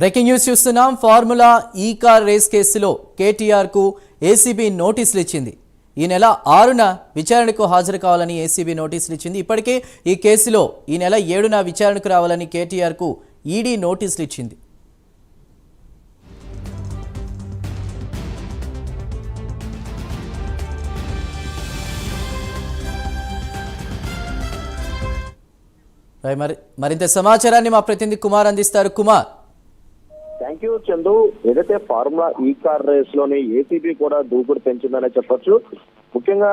Breaking news చూస్తున్నాం. Formula ఈ car race కేసులో కేటీఆర్ కు ఏసీబీ నోటీసులు ఇచ్చింది. ఈ నెల 6న విచారణకు హాజరు కావాలని ఏసీబీ నోటీసులు ఇచ్చింది. ఇప్పటికే ఈ కేసులో ఈ నెల 7న విచారణకు రావాలని కేటీఆర్ కు ఈడీ నోటీసులు ఇచ్చింది. మరింత సమాచారాన్ని మా ప్రతినిధి కుమార్ అందిస్తారు. కుమార్. Thank you Chandu. ఏదైతే ఫార్ములా ఈ కార్ రేస్ లోని ఏసీబీ కూడా దూకుడు పెంచిందనే చెప్పొచ్చు. ముఖ్యంగా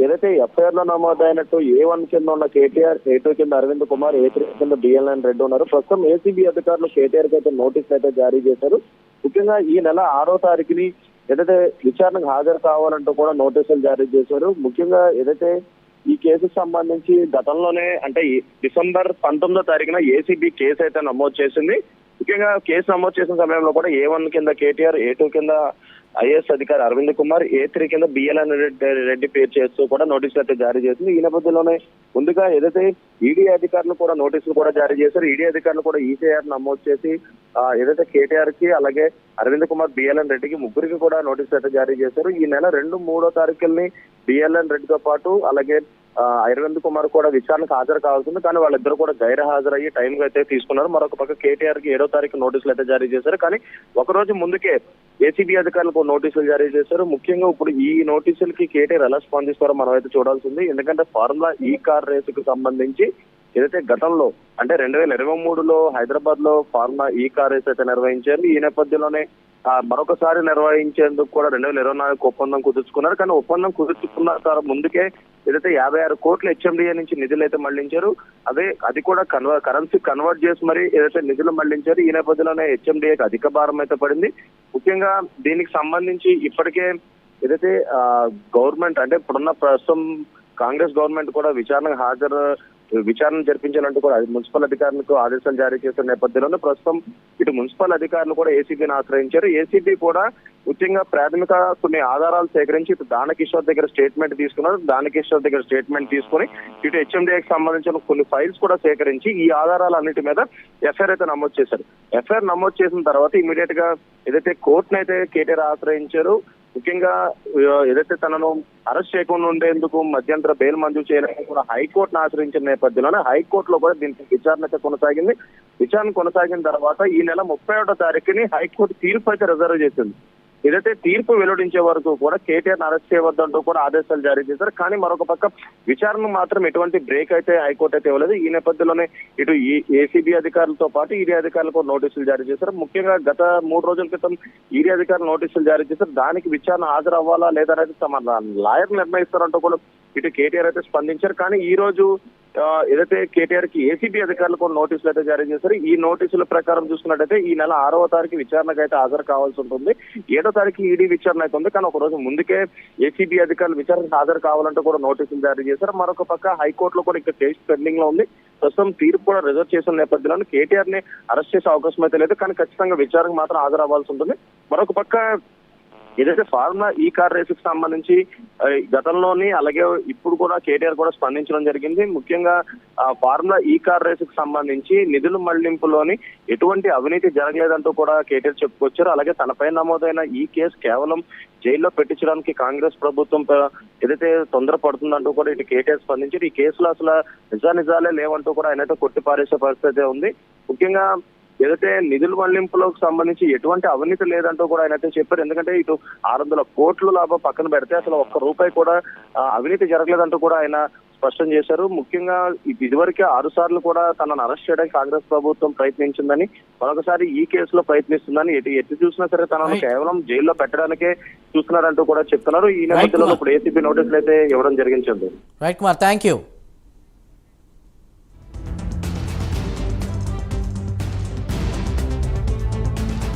ఏదైతే ఎఫ్ఐఆర్ లో నమోదైనట్టు A1 కింద ఉన్న కేటీఆర్, A2 కింద అరవింద్ కుమార్, A3 కింద BLN రెడ్డి ఉన్నారు. ప్రస్తుతం ఏసీబీ అధికారులు కేటీఆర్ కి అయితే నోటీసులు అయితే జారీ చేశారు. ముఖ్యంగా ఈ నెల 6వ తారీఖుని ఏదైతే విచారణకు హాజరు కావాలంటూ కూడా నోటీసులు జారీ చేశారు. ముఖ్యంగా ఏదైతే ఈ కేసుకు సంబంధించి గతంలోనే అంటే డిసెంబర్ 19వ తారీఖున ఏసీబీ కేసు అయితే నమోదు చేసింది. ముఖ్యంగా కేసు నమోదు చేసిన సమయంలో కూడా A1 కింద కేటీఆర్, A2 కింద ఐఏఎస్ అధికారి అరవింద్ కుమార్, A3 కింద BLN రెడ్డి పేరు చేస్తూ కూడా నోటీసులు అయితే జారీ చేసింది. ఈ నేపథ్యంలోనే ముందుగా ఏదైతే ఈడీ అధికారులు కూడా నోటీసులు కూడా జారీ చేశారు. ఈడీ అధికారులు కూడా ఈసీఆర్ నమోదు చేసి ఏదైతే కేటీఆర్ కి అలాగే అరవింద్ కుమార్, BLN రెడ్డికి ముగ్గురికి కూడా నోటీసులు అయితే జారీ చేశారు. ఈ నెల 2, 3వ తారీఖుల్ని BLN రెడ్డితో పాటు అలాగే అరవింద్ కుమార్ కూడా విచారణకు హాజరు కావాల్సింది. కానీ వాళ్ళిద్దరు కూడా గైర్ హాజరయ్యి టైం అయితే తీసుకున్నారు. మరొక పక్క కేటీఆర్ కి 7వ తారీఖు నోటీసులు అయితే జారీ చేశారు. కానీ ఒకరోజు ముందుకే ఏసీబీ అధికారులకు నోటీసులు జారీ చేశారు. ముఖ్యంగా ఇప్పుడు ఈ నోటీసులకి కేటీఆర్ ఎలా స్పందిస్తారో మనం అయితే చూడాల్సింది. ఎందుకంటే ఫార్ములా ఈ కార్ రేస్ కు సంబంధించి ఏదైతే గతంలో అంటే 2023లో హైదరాబాద్ లో ఫార్ములా ఈ కార్ రేస్ అయితే నిర్వహించారు. ఈ నేపథ్యంలోనే మరొకసారి నిర్వహించేందుకు కూడా 2024 ఒప్పందం కుదుర్చుకున్నారు. కానీ ఒప్పందం కుదుర్చుకున్న ముందుకే ఏదైతే 56 కోట్ల HMDA నుంచి నిధులు అయితే మళ్లించారు. అది కూడా కరెన్సీ కన్వర్ట్ చేసి మరి ఏదైతే నిధులు మళ్లించారు. ఈ నేపథ్యంలోనే HMDAకి అధిక భారం అయితే పడింది. ముఖ్యంగా దీనికి సంబంధించి ఇప్పటికే ఏదైతే గవర్నమెంట్ అంటే ఇప్పుడున్న ప్రస్తుతం కాంగ్రెస్ గవర్నమెంట్ కూడా విచారణ జరిపించాలంటూ కూడా మున్సిపల్ అధికారులకు ఆదేశాలు జారీ చేసిన నేపథ్యంలో ప్రస్తుతం ఇటు మున్సిపల్ అధికారులు కూడా ఏసీబీని ఆశ్రయించారు. ఏసీబీ కూడా ముఖ్యంగా ప్రాథమిక కొన్ని ఆధారాలు సేకరించి ఇటు దానకిషోర్ దగ్గర స్టేట్మెంట్ తీసుకున్నారు. దానకిషోర్ దగ్గర స్టేట్మెంట్ తీసుకుని ఇటు HMDAకి సంబంధించిన కొన్ని ఫైల్స్ కూడా సేకరించి ఈ ఆధారాలన్నిటి మీద ఎఫ్ఐఆర్ అయితే నమోదు చేశారు. ఎఫ్ఐఆర్ నమోదు చేసిన తర్వాత ఇమీడియట్ గా ఏదైతే కోర్టును అయితే కేటీఆర్ ఆశ్రయించారు. ముఖ్యంగా ఏదైతే తనను అరెస్ట్ చేయకుండా ఉండేందుకు మధ్యంతర బెయిల్ మంజూరు చేయాలని కూడా హైకోర్టును ఆశ్రయించిన నేపథ్యంలోనే హైకోర్టులో కూడా దీనికి విచారణ అయితే కొనసాగింది. విచారణ కొనసాగిన తర్వాత ఈ నెల 31వ తారీఖుని హైకోర్టు తీర్పు అయితే రిజర్వ్ చేసింది. ఏదైతే తీర్పు వెల్లడించే వరకు కూడా కేటీఆర్ అరెస్ట్ చేయవద్దంటూ కూడా ఆదేశాలు జారీ చేశారు. కానీ మరొక పక్క విచారణ మాత్రం ఎటువంటి బ్రేక్ అయితే హైకోర్టు అయితే ఇవ్వలేదు. ఈ నేపథ్యంలోనే ఇటు ఏసీబీ అధికారులతో పాటు ఈడీ అధికారులకు నోటీసులు జారీ చేశారు. ముఖ్యంగా గత 3 రోజుల క్రితం ఈడీ అధికారులు నోటీసులు జారీ చేశారు. దానికి విచారణ హాజరు అవ్వాలా లేదా అనేది తమ లాయర్ నిర్ణయిస్తారంటూ కూడా ఇటు కేటీఆర్ అయితే స్పందించారు. కానీ ఈ రోజు ఏదైతే కేటీఆర్ కి ఏసీబీ అధికారులకు నోటీసులు అయితే జారీ చేశారు. ఈ నోటీసుల ప్రకారం చూసుకున్నట్టయితే ఈ నెల 6వ తారీఖు విచారణకు అయితే హాజరు కావాల్సి ఉంటుంది. 7వ తారీఖు ఈడీ విచారణ అయితే ఉంది. కానీ ఒక రోజు ముందుకే ఏసీబీ అధికారులు విచారణకు హాజరు కావాలంటూ కూడా నోటీసులు జారీ చేశారు. మరొక పక్క హైకోర్టులో కూడా ఇంకా కేసు పెండింగ్ లో ఉంది. ప్రస్తుతం తీర్పు కూడా రిజర్వ్ చేసిన నేపథ్యంలో కేటీఆర్ ని అరెస్ట్ చేసే అవకాశం అయితే లేదు. కానీ ఖచ్చితంగా విచారణకు మాత్రం హాజరు అవ్వాల్సి ఉంటుంది. మరొక పక్క ఏదైతే ఫార్ములా ఈ కార్ రేస్ కి సంబంధించి గతంలోని అలాగే ఇప్పుడు కూడా కేటీఆర్ కూడా స్పందించడం జరిగింది. ముఖ్యంగా ఫార్ములా ఈ కార్ రేస్ కి సంబంధించి నిధుల మళ్లింపులోని ఎటువంటి అవినీతి జరగలేదంటూ కూడా కేటీఆర్ చెప్పుకొచ్చారు. అలాగే తనపై నమోదైన ఈ కేసు కేవలం జైల్లో పెట్టించడానికి కాంగ్రెస్ ప్రభుత్వం ఏదైతే తొందరపడుతుందంటూ కూడా ఇటు కేటీఆర్ స్పందించారు. ఈ కేసులో అసలు నిజాలే లేవంటూ కూడా ఆయన అయితే కొట్టిపారేసే పరిస్థితి ఉంది. ముఖ్యంగా ఏదైతే నిధుల మళ్లింపులకు సంబంధించి ఎటువంటి అవినీతి లేదంటూ కూడా ఆయన అయితే చెప్పారు. ఎందుకంటే ఇటు 600 కోట్ల లాభం పక్కన పెడితే అసలు ₹1 కూడా అవినీతి జరగలేదంటూ కూడా ఆయన స్పష్టం చేశారు. ముఖ్యంగా ఇదివరకే 6 సార్లు కూడా తనను అరెస్ట్ చేయడానికి కాంగ్రెస్ ప్రభుత్వం ప్రయత్నించిందని, మరొకసారి ఈ కేసులో ప్రయత్నిస్తుందని, ఎటు చూసినా సరే తనను కేవలం జైల్లో పెట్టడానికే చూస్తున్నారంటూ కూడా చెప్తున్నారు. ఈ నేపథ్యంలో ఇప్పుడు ఏసీబీ నోటీసులు అయితే ఇవ్వడం జరిగింది. Right Kumar, thank you.